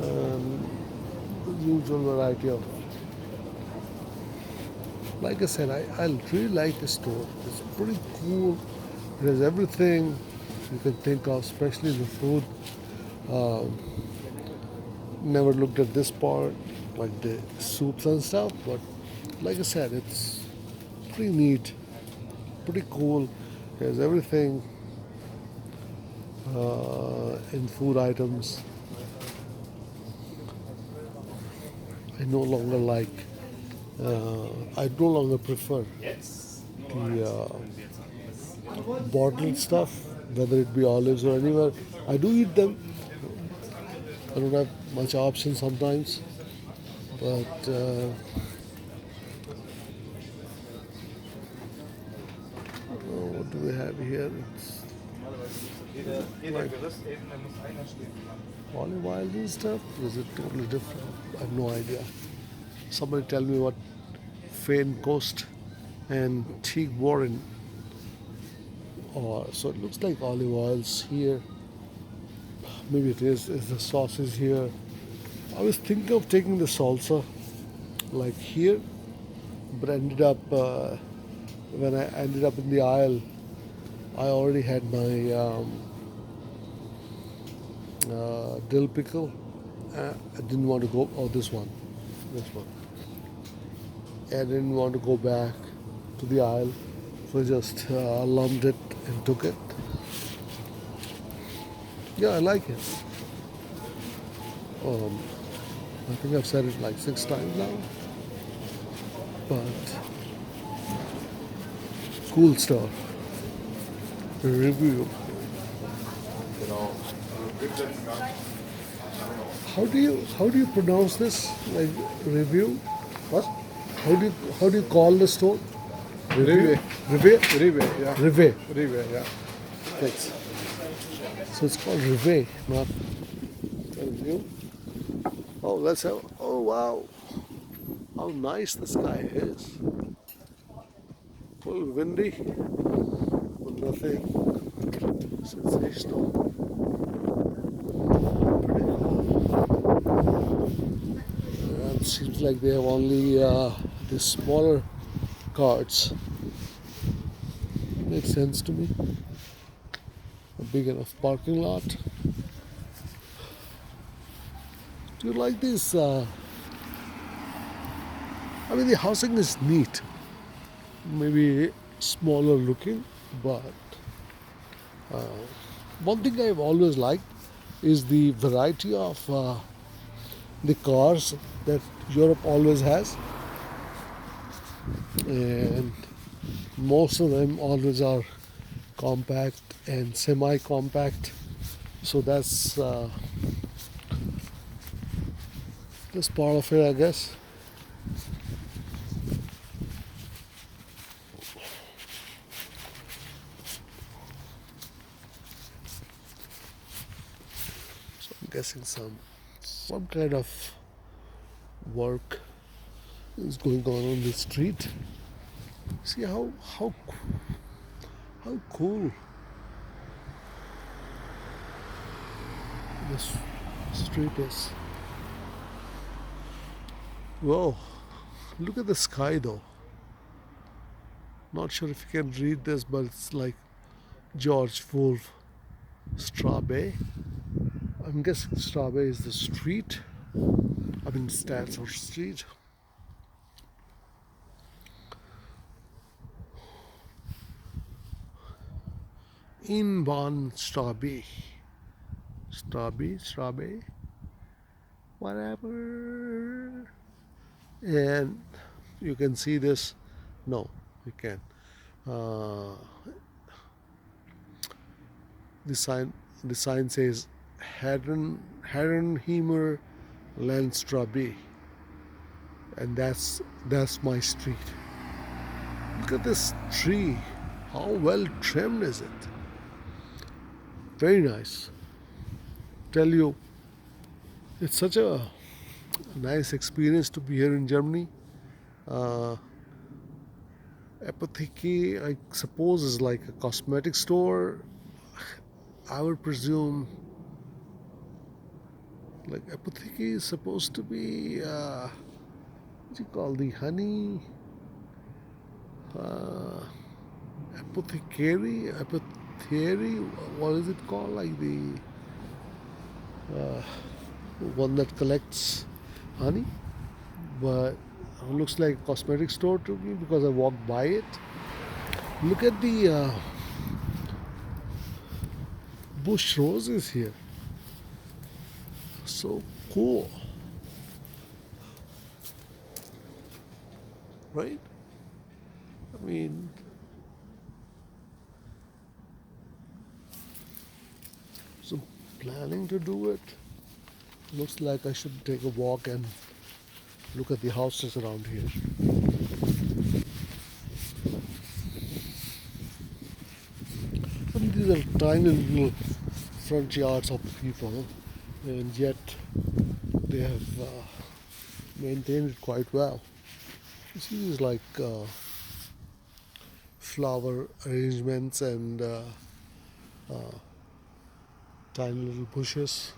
and the usual variety of. Like I said, I really like the store. It's pretty cool. It has everything you can think of, especially the food. Never looked at this part, like the soups and stuff, but like I said, it's pretty neat, pretty cool. It has everything in food items. I no longer like, I no longer prefer the bottled stuff, whether it be olives or anywhere. I do eat them. I don't have much option sometimes, but what do we have here? It's like olive oil and stuff. Is it totally different? I have no idea. Somebody tell me what 𝗀𝗶𝗰𝗀 and 𝗀𝗶𝗆 are. So it looks like olive oils here. Maybe it is. The sauce is here. I was thinking of taking the salsa like here, but ended up when I ended up in the aisle, I already had my dill pickle. I didn't want to go. Oh, this one. I didn't want to go back to the aisle, so I just lumped it and took it. Yeah, I like it. I think I've said it like 6 times now, but cool stuff. Review. How do you pronounce this? Like review? What? How do you call the store? Review. 𝗀𝗶𝗆𝗰𝗍, yeah. 𝗀𝗶𝗆. 𝗀𝗶𝗆, yeah. Thanks. So it's called 𝗀𝗶𝗆, not review. Oh, let's have. Oh wow, how nice the sky is. A little windy, but nothing sensational. And it seems like they have only the smaller carts. Makes sense to me. A big enough parking lot. Do you like this? I mean, the housing is neat. Maybe smaller looking, but one thing I've always liked is the variety of the cars that Europe always has, and most of them always are compact and semi-compact. So that's part of it, I guess. Guessing some kind of work is going on the street. See how cool this street is. Whoa, look at the sky though. Not sure if you can read this, but it's like 𝗀𝗆𝗆𝗆. I'm guessing 𝗀𝗆 is the street. I mean, stands for street. 𝗀𝗋𝗆𝗆. 𝗀𝗆𝗆𝗆, whatever. And you can see this. No, you can't. The sign says 𝗀𝗆𝗆𝗆𝗀𝗆𝗆𝗀, and that's my street. Look at this tree. How well trimmed is it? Very nice. Tell you, it's such a nice experience to be here in Germany. 𝗀𝗶𝗆𝗆𝗆, I suppose, is like a cosmetic store. I would presume Like apothecary is supposed to be what do you call the honey? Uh, apothecary. What is it called? Like the one that collects honey, but it looks like a cosmetic store to me because I walked by it. Look at the bush roses here. So cool, right? I mean, so planning to do it. Looks like I should take a walk and look at the houses around here. And these are tiny little front yards of people, and yet they have maintained it quite well. You see these like flower arrangements and tiny little bushes,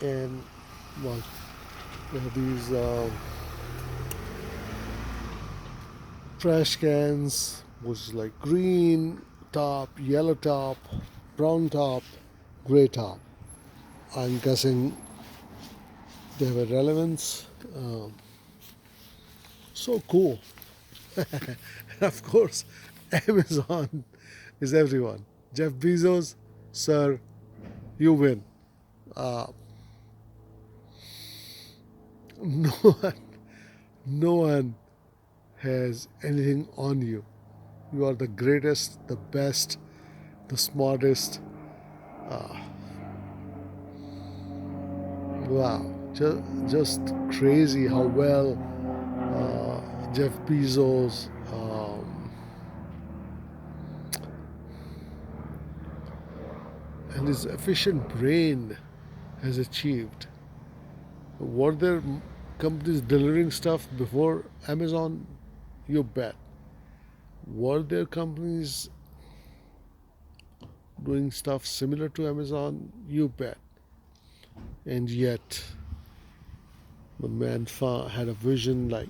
and well, they have these trash cans, which is like green top, yellow top, brown top, gray top. I'm guessing they have a relevance. So cool. Of course, Amazon is everyone. Jeff Bezos, sir, you win. No one, no one has anything on you. You are the greatest, the best, the smartest. Wow, just crazy how well Jeff Bezos and his efficient brain has achieved. Were there companies delivering stuff before Amazon? You bet. Were there companies doing stuff similar to Amazon? You bet. And yet, the man had a vision like,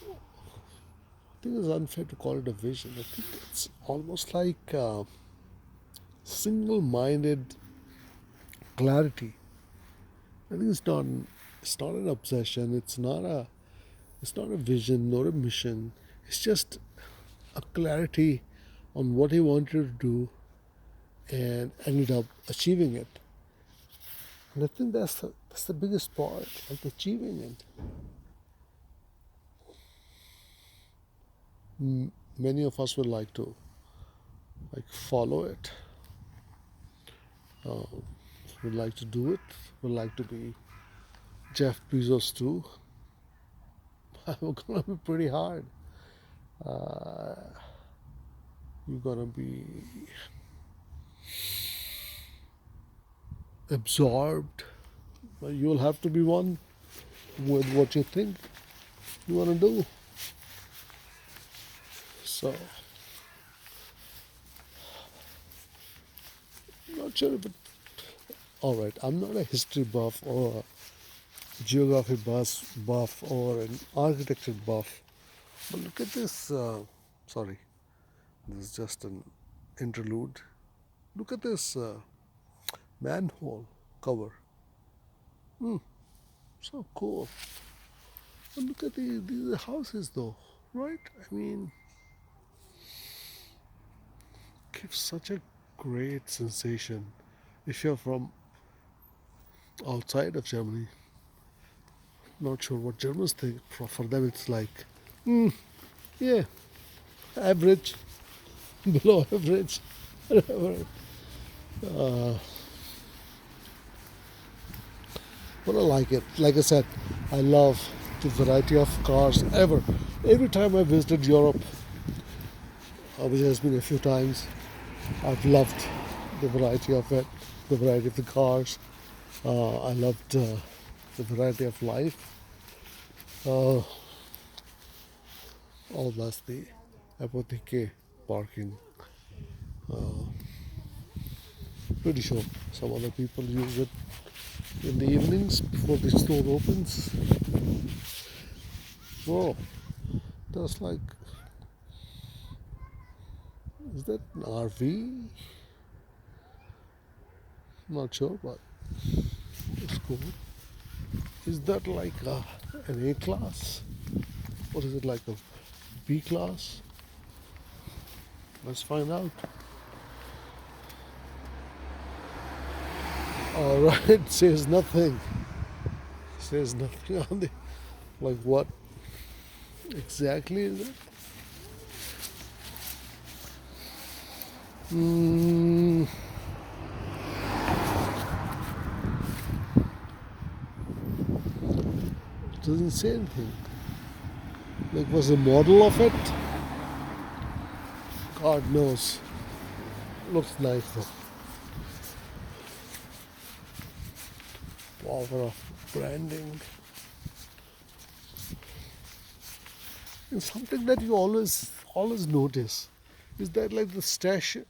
I think it's unfair to call it a vision. I think it's almost like single-minded clarity. I think it's not an obsession. It's not a vision nor a mission. It's just a clarity on what he wanted to do and ended up achieving it. And I think that's the biggest part, like achieving it. Many of us would like to like follow it. Would like to do it. Would like to be Jeff Bezos too. It's gonna be pretty hard. You're gonna be absorbed. But you'll have to be one with what you think you want to do. So, not sure if it. All right, I'm not a history buff or a geography buff or an architecture buff, but look at this. Sorry, this is just an interlude. Look at this manhole cover. So cool. And look at these houses, though, right? I mean, gives such a great sensation if you're from outside of Germany. Not sure what Germans think. For them, it's like, yeah, average, below average, whatever. But I like it. Like I said, I love the variety of cars ever. Every time I visited Europe, which has been a few times, I've loved the variety of it, the variety of the cars. I loved the variety of life. All that's the apotheke parking. Pretty sure some other people use it in the evenings before the store opens. Whoa, that's like, is that an RV? Not sure, but it's cool. Is that like an A class? Or is it like a B class? Let's find out. Alright, says nothing. Says nothing on the, like what exactly is it? Doesn't say anything. Like, was the model of it? God knows. Looks nice though. Power of branding. And something that you always notice is that like the station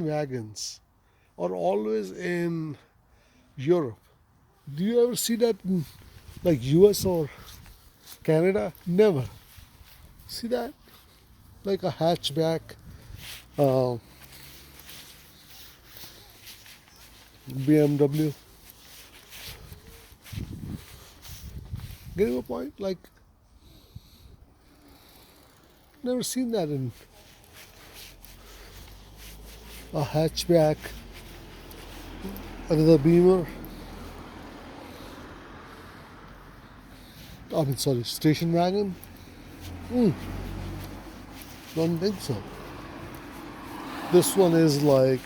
wagons are always in Europe. Do you ever see that in like US or Canada? Never. See that? Like a hatchback, BMW. Getting a point? Like, never seen that in a hatchback, another Beamer. I mean, sorry, station wagon. Don't think so. This one is like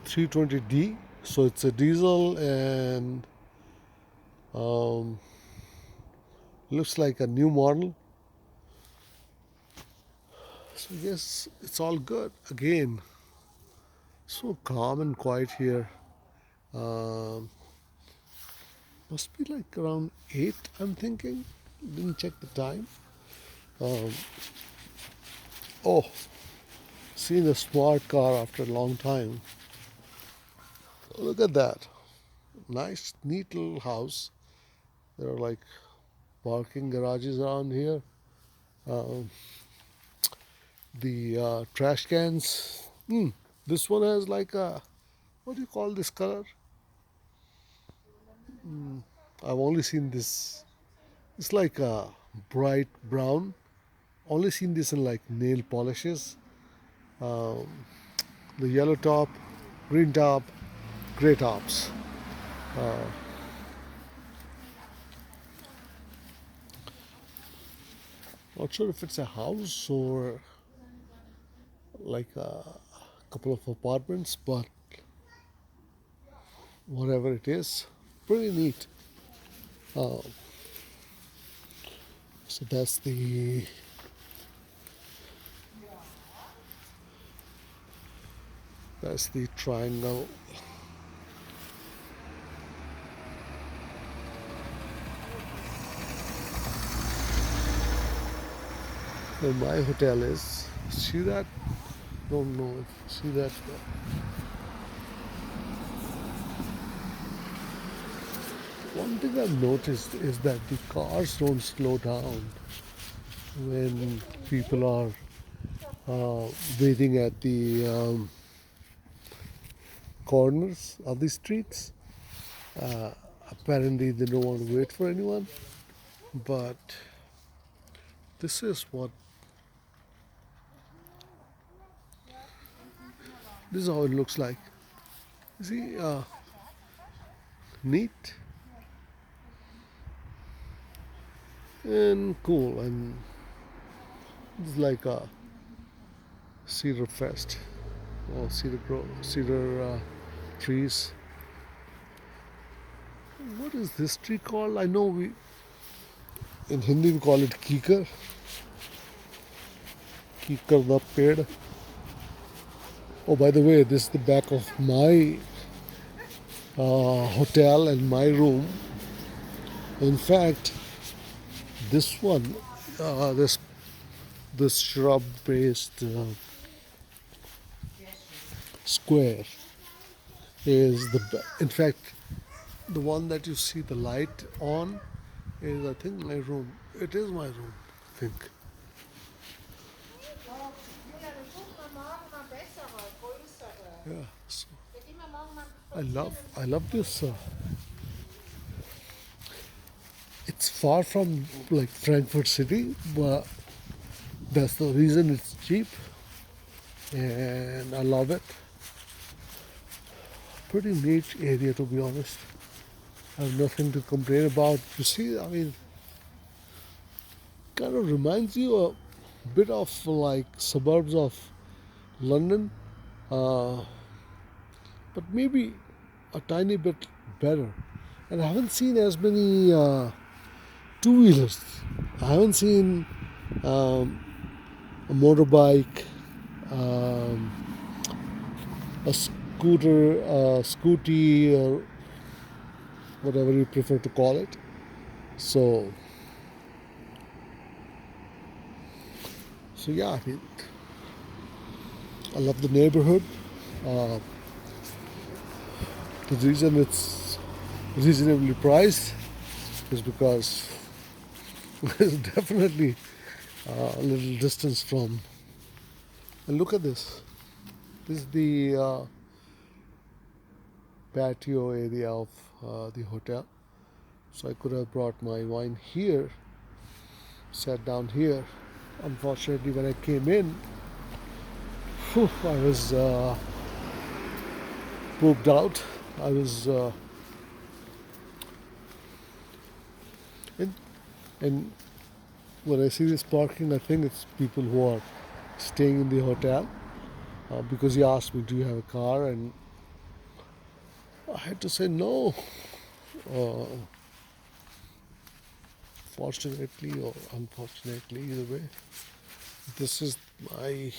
320D, so it's a diesel and looks like a new model. So yes, it's all good. Again, so calm and quiet here. Must be like around 8, I'm thinking. Didn't check the time. Oh, seen a smart car after a long time. Look at that. Nice, neat little house. There are like parking garages around here. The trash cans. This one has like a, what do you call this color? I've only seen this. It's like a bright brown. Only seen this in like nail polishes. The yellow top, green top, gray tops. Not sure if it's a house or like a couple of apartments, but whatever it is, pretty neat. So that's the triangle. Where my hotel is. See that? Don't know if you see that. One thing I've noticed is that the cars don't slow down when people are waiting at the corners of the streets. Apparently, they don't want to wait for anyone, but this is how it looks like. You see, neat and cool, and it's like a cedar fest or cedar trees. What is this tree called? I know in Hindi we call it 𝗀𝗶𝗰𝗸. Oh, by the way, this is the back of my hotel and my room. In fact, this one, this shrub-based square is in fact, the one that you see the light on is, I think, my room. It is my room, I think. Oh, Julia, dann suchen wir morgen mal bessere, größere. Yeah. So Da gehen wir morgen mal I love this. It's far from like Frankfurt City, but that's the reason it's cheap, and I love it. Pretty neat area, to be honest. I have nothing to complain about. You see, I mean, kind of reminds you a bit of like suburbs of London, uh, but maybe a tiny bit better. And I haven't seen as many two-wheelers. I haven't seen a motorbike, um, a scooter, a scooty, or whatever you prefer to call it. So yeah, I mean, I love the neighborhood. Uh, the reason it's reasonably priced is because it's definitely a little distance from. And look at this. This is the patio area of the hotel. So I could have brought my wine here, sat down here. Unfortunately, when I came in, I was pooped out. I was in, and when I see this parking, I think it's people who are staying in the hotel because he asked me, "Do you have a car?" And I had to say no. Uh, Fortunately or unfortunately, either way, this is my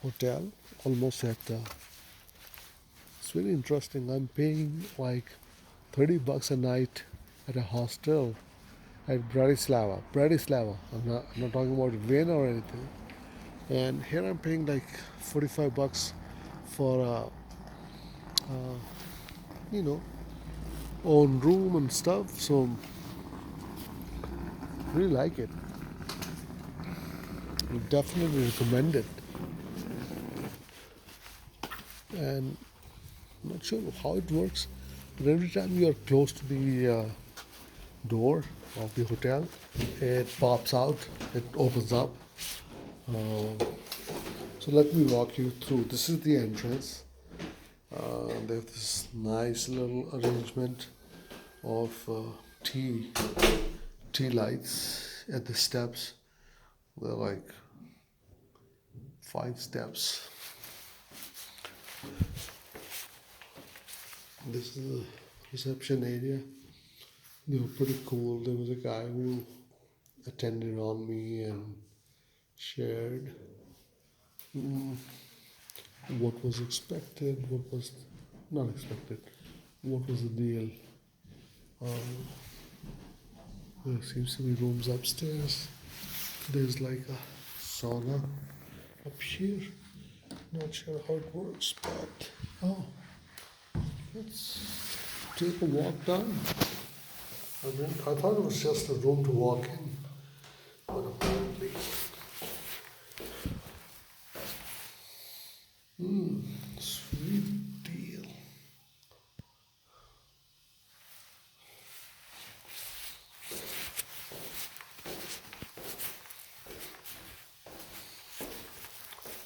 hotel. Almost at. It's very interesting. I'm paying like $30 a night at a hostel at Bratislava. I'm not talking about Vienna or anything. And here I'm paying like $45 for you know, own room and stuff. So really like it. Would definitely recommend it. And I'm not sure how it works, but every time you are close to the door of the hotel, it pops out, it opens up. So let me walk you through. This is the entrance. They have this nice little arrangement of tea lights at the steps. They're like 5 steps. This is the reception area. They were pretty cool. There was a guy who attended on me and shared what was expected, what was not expected, what was the deal. There seems to be rooms upstairs. There's like a sauna up here. Not sure how it works, but let's take a walk down. I thought it was just a room to walk in, but apparently, sweet deal.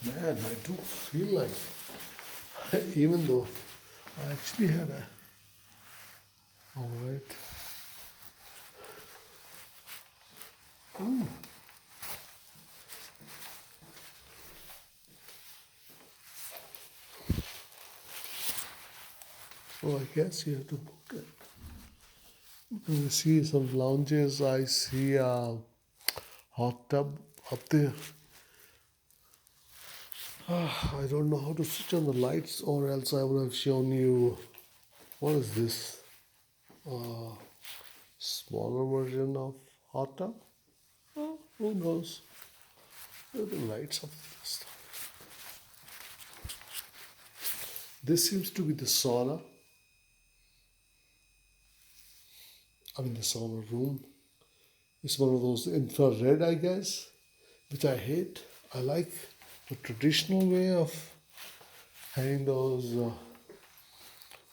Man, I do feel like, even though I actually had all right. Well, I guess you have to book it. I see some lounges. I see a hot tub up there. I don't know how to switch on the lights, or else I would have shown you. What is this? Smaller version of hot tub? Oh, who knows? Where are the lights of this stuff? This seems to be the sauna. I mean, the sauna room. It's one of those infrared, I guess, which I hate. I like the traditional way of having those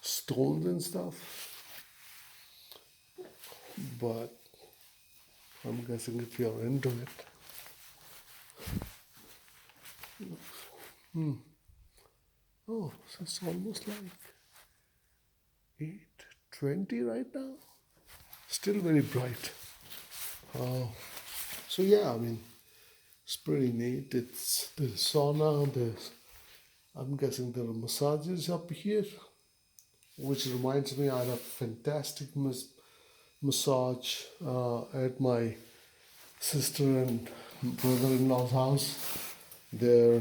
stones and stuff. But I'm guessing if you're into it. Oh, so it's almost like 8:20 right now. Still very bright. So yeah, I mean, it's pretty neat. It's the sauna. I'm guessing there are massages up here, which reminds me I had a fantastic massage at my sister and brother-in-law's house. Their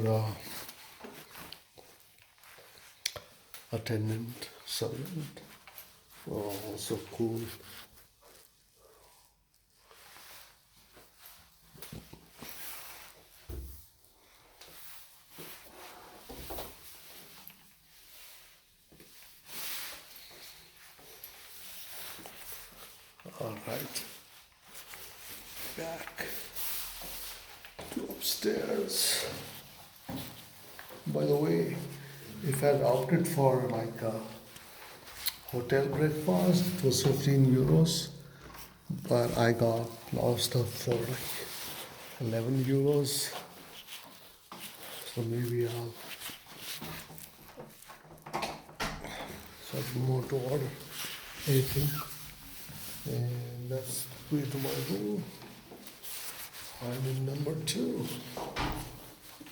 attendant, servant. Oh, so cool. All right, back to upstairs. By the way, if I'd opted for like a hotel breakfast, it was 15 euros, but I got a lot of stuff for like 11 euros. So maybe I'll something more to order, anything. And that's the way to my room. I'm in number 2.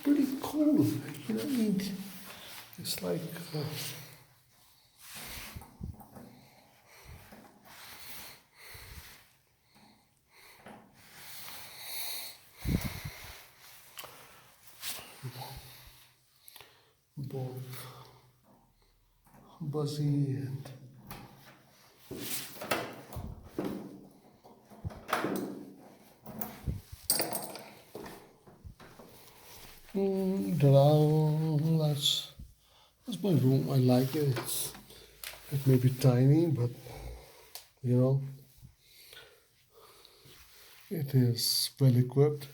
Pretty cool, you know. I mean, it's like both buzzy and that's my room. I like it. It may be tiny, but you know, it is well equipped.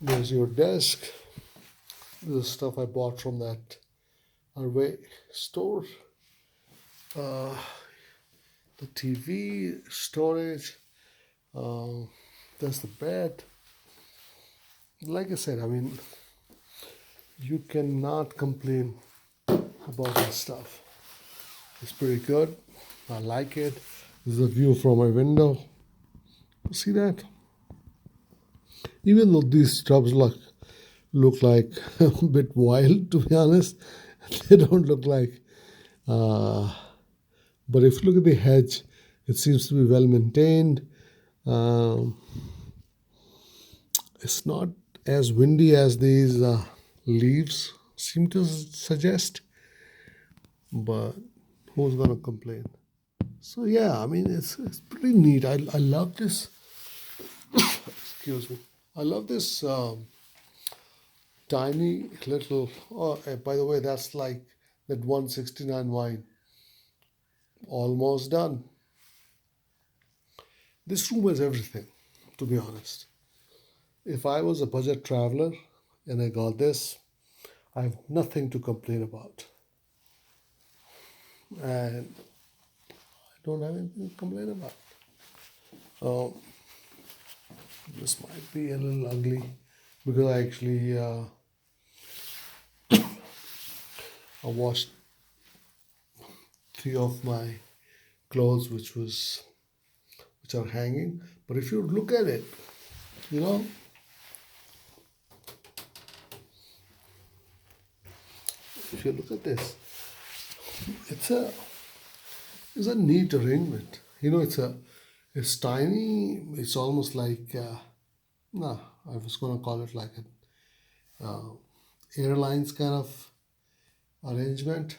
There's your desk. This is stuff I bought from that 𝗀𝗶𝗰𝗀 store. The TV storage. That's the bed. Like I said, I mean, you cannot complain about this stuff. It's pretty good. I like it. This is a view from my window. See that? Even though these shrubs look like a bit wild, to be honest, they don't look like. But if you look at the hedge, it seems to be well maintained. It's not as windy as these leaves seem to suggest, but who's gonna complain? So yeah, I mean, it's pretty neat. I love this. Excuse me. I love this tiny little. Oh, by the way, that's like that 169 wine. Almost done. This room has everything, to be honest. If I was a budget traveler and I got this, I have nothing to complain about. And I don't have anything to complain about. This might be a little ugly because I actually I washed 3 of my clothes which are hanging. But if you look at it, you know, if you look at this, it's a neat arrangement. You know, it's tiny. It's almost like I was gonna call it like an airlines kind of arrangement.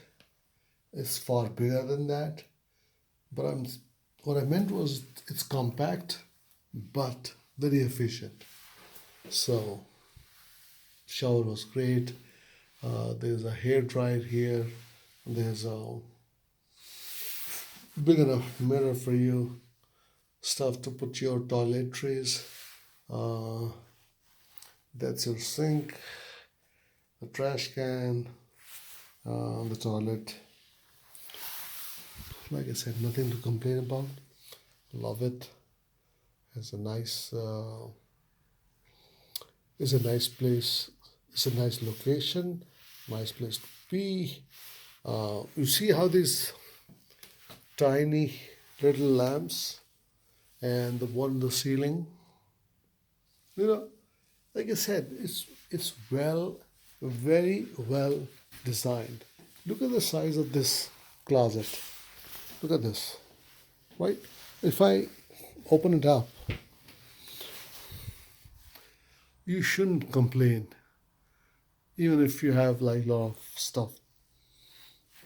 It's far bigger than that. But what I meant was it's compact, but very efficient. So shower was great. There's a hair dryer here. There's a big enough mirror for you, stuff to put your toiletries. Uh, that's your sink, the trash can, the toilet. Like I said, nothing to complain about. Love it. It's a nice. It's a nice place. It's a nice location. Nice place to be. You see how these tiny little lamps and the one on the ceiling. You know, like I said, it's very well designed. Look at the size of this closet. Look at this, right? If I open it up, you shouldn't complain, even if you have like a lot of stuff.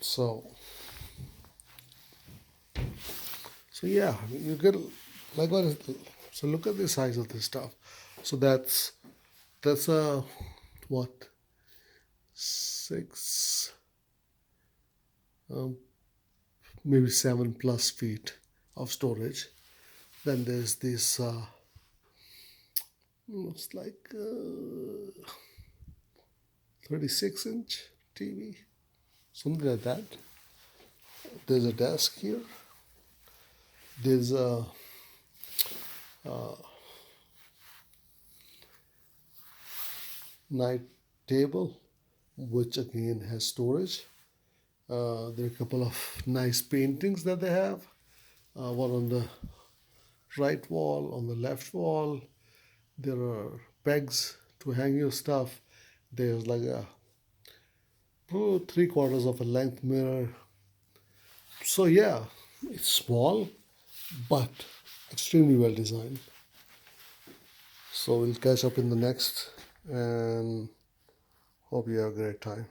So yeah, I mean, you get like what? So look at the size of this stuff. So that's a what 6, maybe 7+ feet of storage. Then there's this. Looks like 36-inch TV, something like that. There's a desk here. There's a night table, which again has storage. There are a couple of nice paintings that they have. One on the right wall, on the left wall. There are pegs to hang your stuff. There's like a 3/4 of a length mirror. So yeah, it's small, but extremely well designed. So we'll catch up in the next, and hope you have a great time.